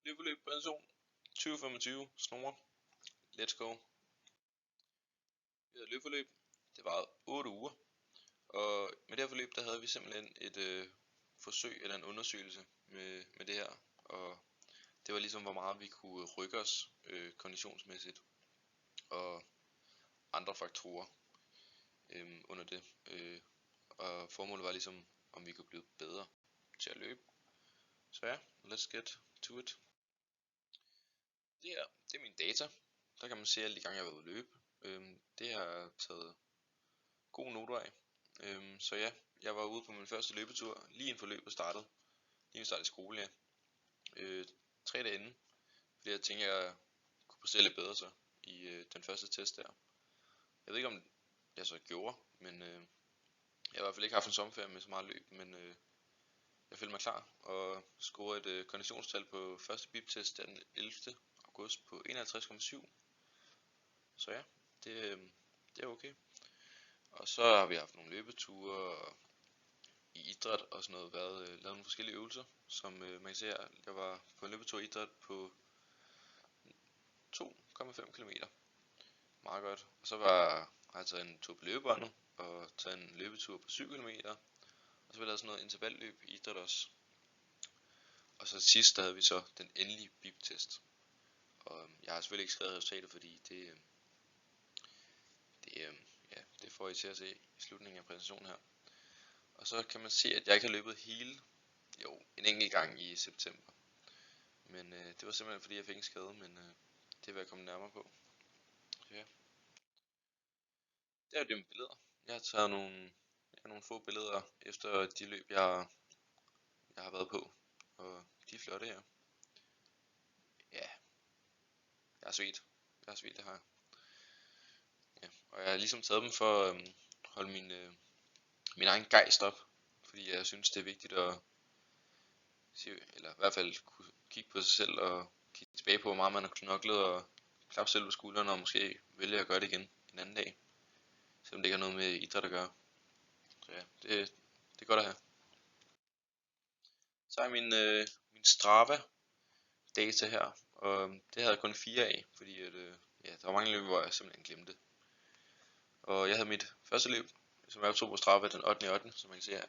Løbeløb præsentation 2025 snore. Let's go. Vi havde løbeløb. Det varede 8 uger. Og med det her forløb, der havde vi simpelthen et forsøg eller en undersøgelse med det her. Og det var ligesom, hvor meget vi kunne rykke os konditionsmæssigt og andre faktorer under det. Og formålet var ligesom, om vi kunne blive bedre til at løbe. Så ja, let's get to it. Det her, det er mine data. Der kan man se alle de gange, jeg har været ude at løbe. Det har jeg taget gode noter af. Så ja, jeg var ude på min første løbetur, lige inden forløbet startede. Lige inden startede i skole, ja. 3 dage inden. Fordi jeg tænkte, jeg kunne præstere lidt bedre så i den første test der. Jeg ved ikke, om jeg så gjorde, men jeg har i hvert fald ikke haft en sommerferie med så meget løb, men jeg følte mig klar og scorede et konditionstal på første bip-test den 11. august på 51,7. Så ja, det er okay. Og så har vi haft nogle løbeture og i idræt og sådan noget, lavet nogle forskellige øvelser, som man kan se her. Jeg var på en løbetur i idræt på 2,5 km. Meget godt. Og så har jeg taget en tur på løbebåndet og taget en løbetur på 7 km. Og så har vi lavet sådan noget intervalløb i idræt også. Og så sidst der havde vi så den endelige bip-test. Og jeg har selvfølgelig ikke skrevet resultatet, fordi det får I til at se i slutningen af præsentationen her. Og så kan man se, at jeg ikke har løbet en enkelt gang i september. Men det var simpelthen fordi jeg fik en skade, men det vil jeg komme nærmere på. Så ja. Det er jo det med billeder. Jeg har taget nogle få billeder efter de løb, jeg har været på. Og de er flotte her. Ja. Jeg er svedt, det har jeg. Ja. Og jeg har ligesom taget dem for at holde min egen gejst op. Fordi jeg synes, det er vigtigt at eller i hvert fald kunne kigge på sig selv og kigge tilbage på, hvor meget man har knoklet og klappe selv på skuldrene og måske vælge at gøre det igen en anden dag. Selvom det ikke har noget med idræt at gøre. Så ja, det er godt at have. Så er min Strava data her, og det havde jeg kun 4 af, fordi der var mange løb, hvor jeg simpelthen glemte. Og jeg havde mit første løb, som jeg optog på Strava den 8.8., som man kan se her,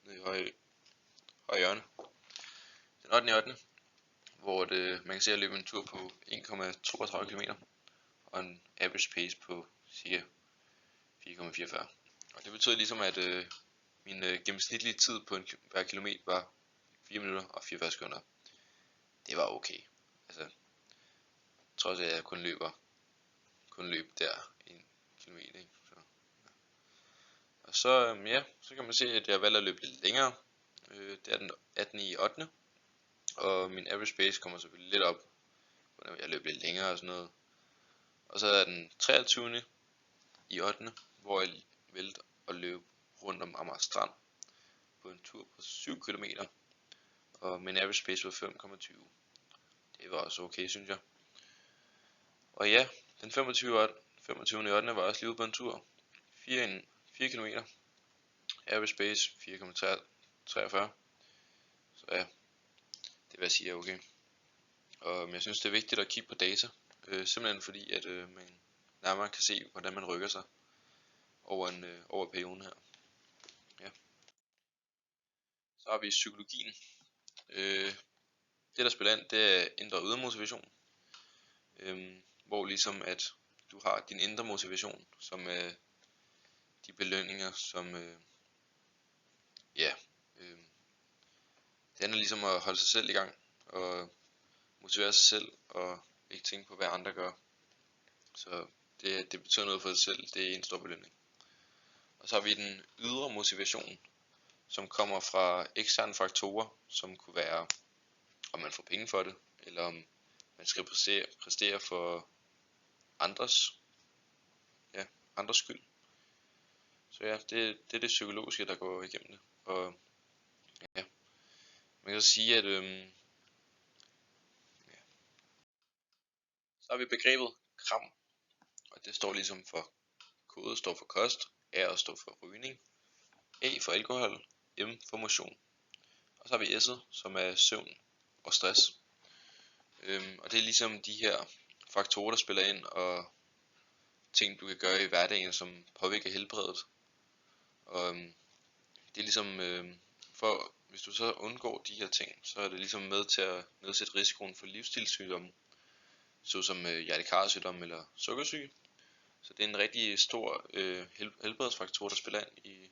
nede i højre hjørne. Den 8.8., hvor man kan se, at jeg løb en tur på 1,32 km og en average pace på cirka 4,44. Og det betød ligesom, at min gennemsnitlige tid på hver kilometer var 4 minutter og 44 sekunder. Det var okay. Altså, trods at jeg kun løb der 1 kilometer. Ikke? Så, ja. Og så, så kan man se, at jeg valgte at løbe lidt længere. Det er den 18.8. Og min average pace kommer selvfølgelig lidt op. Jeg løb lidt længere og sådan noget. Og så er den 23.8. hvor jeg valgte at løbe rundt om Amager Strand på en tur på 7 km. Og min average pace var 5,20. Det var også okay, synes jeg. Og ja, den 25.8. var også lige ude på en tur. 4 km. Average pace 4,43. Så ja, det vil jeg sige er okay. Og jeg synes det er vigtigt at kigge på data. Simpelthen fordi at man nærmere kan se hvordan man rykker sig over perioden her. Ja. Så har vi psykologien. Det der spiller ind, det er indre og ydre motivation. Hvor ligesom at du har din indre motivation, som er de belønninger, som det handler ligesom at holde sig selv i gang og motivere sig selv og ikke tænke på hvad andre gør. Så det betyder noget for sig selv, det er en stor belønning. Og så har vi den ydre motivation, som kommer fra eksterne faktorer, som kunne være om man får penge for det, eller om man skal præstere for andres skyld. Så ja, det er det psykologiske, der går igennem det. Og ja, man kan så sige, at så har vi begrebet KRAM, og det står ligesom for kode står for kost, R står for rygning, A for alkohol, M for motion. Og så har vi S'et, som er søvn og stress. Og det er ligesom de her faktorer, der spiller ind, og ting, du kan gøre i hverdagen, som påvirker helbredet. Og det er ligesom, hvis du så undgår de her ting, så er det ligesom med til at nedsætte risikoen for livsstilssygdomme, såsom hjertekarsygdom eller sukkersyge. Så det er en rigtig stor helbredsfaktor, der spiller ind i,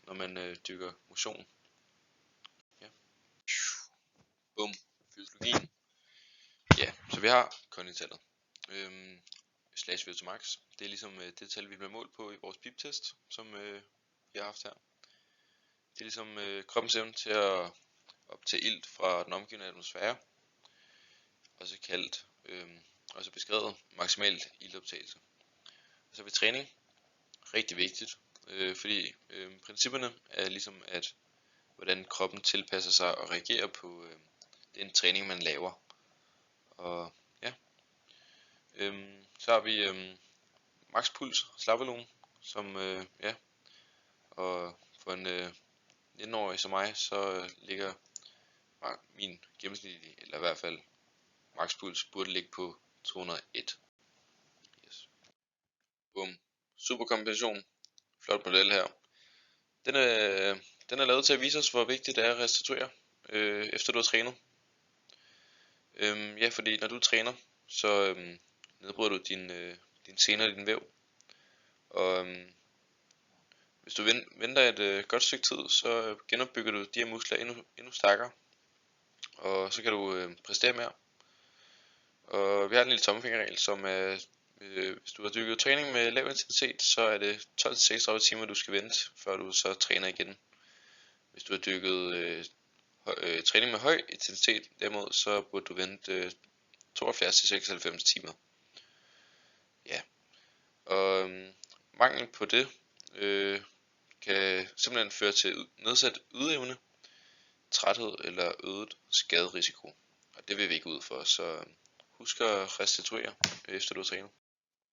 når man dyrker motion. Ja. Bum. Fysiologien. Ja, så vi har konditallet. Slash VO2 max. Det er ligesom det tal, vi bliver målt på i vores pip-test, som vi har haft her. Det er ligesom kroppens evne til at optage ilt fra den omgivende atmosfære, også kaldt, også beskrevet maksimalt iltoptagelse. Og så ved træning, rigtig vigtigt, fordi principperne er ligesom, at hvordan kroppen tilpasser sig og reagerer på den træning, man laver. Og ja, så har vi makspuls, slapvolumen, som og for en 19-årig som mig, så ligger min gennemsnitlige, eller i hvert fald makspuls, burde ligge på 201. Yes. Bum. Superkompensation. Flot model her. Den er lavet til at vise os, hvor vigtigt det er at restituere, efter du har trænet. Ja, fordi når du træner, så nedbryder du din sener og din væv. Og hvis du venter et godt stykke tid, så genopbygger du de her muskler endnu stærkere. Og så kan du præstere mere. Og vi har en lille tommelfingerregel, som er, hvis du har dyrket træning med lav intensitet, så er det 12-36 timer, du skal vente, før du så træner igen. Hvis du har dyrket træning med høj intensitet, derimod, så burde du vente 72-96 timer. Ja. Og mangel på det kan simpelthen føre til nedsat ydeevne, træthed eller øget skaderisiko. Og det vil vi ikke ud for, så husk at restituere efter du har trænet.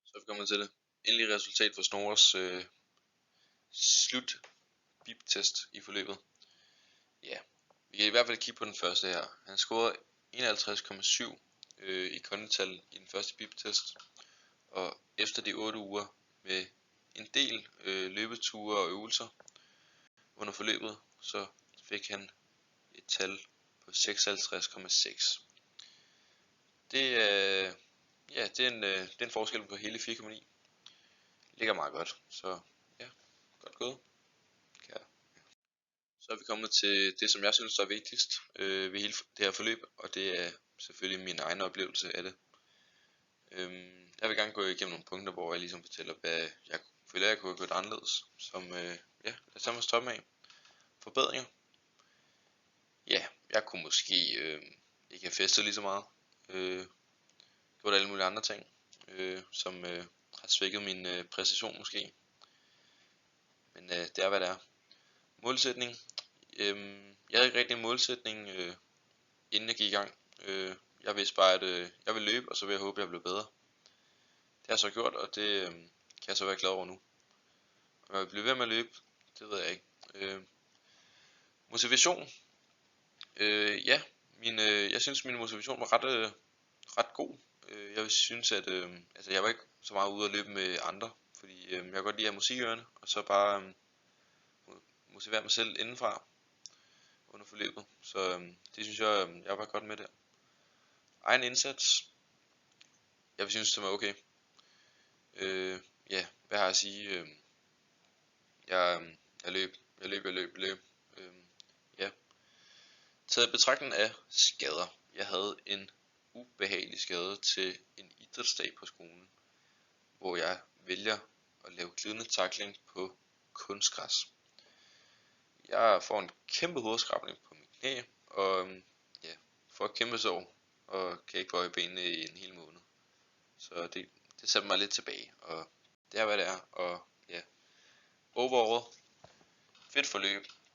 Så vi kommer til det endelige resultat for Snorres slut bip-test i forløbet. Ja, vi kan i hvert fald kigge på den første her. Han scorede 51,7 i kondital i den første bip-test. Og efter de 8 uger med en del løbeture og øvelser under forløbet, så fik han et tal på 56,6. Det er en forskel på hele 4,9. Ligger meget godt, så ja, godt gået. Ja. Så er vi kommet til det, som jeg synes er vigtigst ved hele det her forløb, og det er selvfølgelig min egen oplevelse af det. Jeg vil gerne gå igennem nogle punkter, hvor jeg ligesom fortæller, hvad jeg føler, jeg kunne have gjort anderledes, som lad os tage mig stoppe af. Forbedringer. Ja, jeg kunne måske ikke have festet lige så meget. Gjort alle mulige andre ting, som har svækket min præcision måske. Men det er hvad det er. Målsætning. Jeg havde ikke rigtig en målsætning, inden jeg gik i gang. Jeg vidste bare, at jeg vil løbe, og så vil jeg håbe, at jeg bliver bedre. Det har jeg så gjort, og det kan jeg så være glad over nu. Om jeg vil blive ved med at løbe, det ved jeg ikke. Motivation. Ja, jeg synes min motivation var ret god. Jeg synes, at jeg var ikke så meget ude at løbe med andre, fordi jeg kan godt lide at have musik i ørerne, og så bare motivere mig selv indenfra under forløbet. Så det synes jeg var godt med der. Egen indsats. Jeg synes, det var okay. Hvad har jeg at sige? Jeg løb. Taget i betragtning af skader. Jeg havde en ubehagelig skade til en idrætsdag på skolen, hvor jeg vælger at lave glidende tackling på kunstgræs. Jeg får en kæmpe hovedskrabning på mit knæ, og får et kæmpe sår, og kan ikke bøje benene i en hel måned. Så det sætter mig lidt tilbage, og det er hvad det er, og overall, fedt forløb,